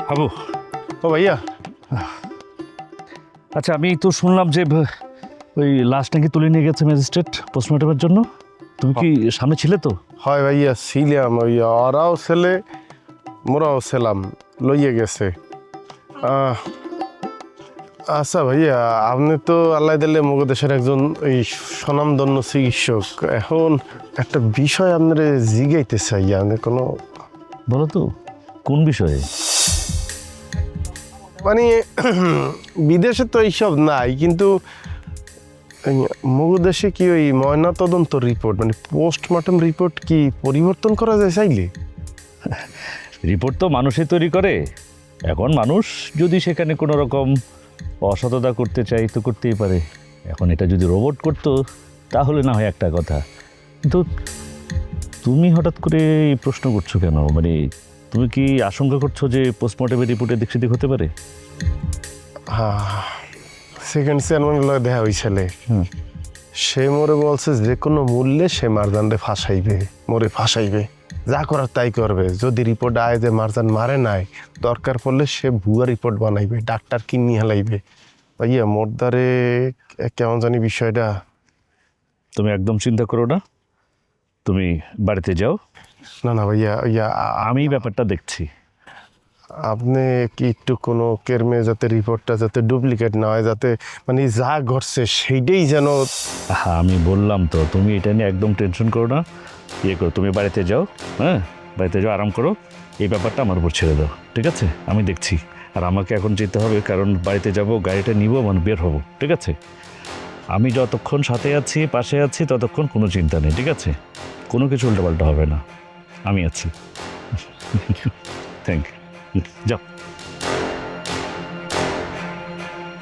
বাবু, ও ভাইয়া, আচ্ছা আমি তো শুনলাম যে ওই লাশ নাকি তুলে নিয়ে গেছে ম্যাজিস্ট্রেট পোস্টমর্টমের জন্য। তুমি কি সামনে ছিলে তো? হয় ভাইয়া ছিলাম, ওই ওরাও ছেলে মোরাও ছিলাম, লইয়ে গেছে। আচ্ছা ভাইয়া, আপনি তো আল্লাহ দিলে মগ দেশের একজন ওই স্বনামধন্য চিকিৎসক। এখন একটা বিষয় আপনার জিগাইতে চাই, আপনি কোনো বলো তো কোন বিষয়ে? মানে বিদেশে তো এইসব নাই, কিন্তু মগ দেশে কি ওই ময়না তদন্ত রিপোর্ট মানে পোস্টমর্টম রিপোর্ট কি পরিবর্তন করা যায় চাইলে? রিপোর্ট তো মানুষই তৈরি করে। এখন মানুষ যদি সেখানে কোনো রকম অসততা করতে চাই তো করতেই পারে। এখন এটা যদি রোবট করতো তাহলে না হয় একটা কথা, কিন্তু তুমি হঠাৎ করে এই প্রশ্ন করছো কেন? মানে তুমি কি আশঙ্কা করছো যে পোস্টমর্টমের রিপোর্টে দিক সেদিক হতে পারে? সেকেন্ড চেয়ারম্যানের লগে দেখা হয়েছিলে, সে মোরে বলছে যে কোনো মূল্যে সে মারজানরে ফাঁসাইবে, মোরে ফাঁসাইবে, যা করার তাই করবে। যদি রিপোর্ট আয় যে মারজান মারে নাই, দরকার পড়লে সে ভুয়া রিপোর্ট বানাইবে, ডাক্তার কিনি হেলাইবে। ভাইয়া মোরদারে কেমন জানি বিষয়টা। তুমি একদম চিন্তা করো না, তুমি বাড়িতে যাও, না না ভাইয়া, ইয়া আমি ব্যাপারটা দেখছি। আপনি কি একটু কোনো কেরমে যাতে রিপোর্টটা যাতে ডুপ্লিকেট না হয়, যাতে মানে যা ঘটছে সেইটাই যেন। হ্যাঁ আমি বললাম তো, তুমি এটা নিয়ে একদম টেনশন করো না, ইয়ে করো, তুমি বাড়িতে যাও, হ্যাঁ বাড়িতে যাও, আরাম করো, এই ব্যাপারটা আমার উপর ছেড়ে দাও, ঠিক আছে? আমি দেখছি। আর আমাকে এখন যেতে হবে, কারণ বাড়িতে যাব, গাড়িটা নিব, মানে বের হবো, ঠিক আছে? আমি যতক্ষণ সাথে আছি, পাশে আছি, ততক্ষণ কোনো চিন্তা নেই, ঠিক আছে? কোনো কিছু উল্টোপাল্টা হবে না, আমি আছি। থ্যাংক ইউ, যাও।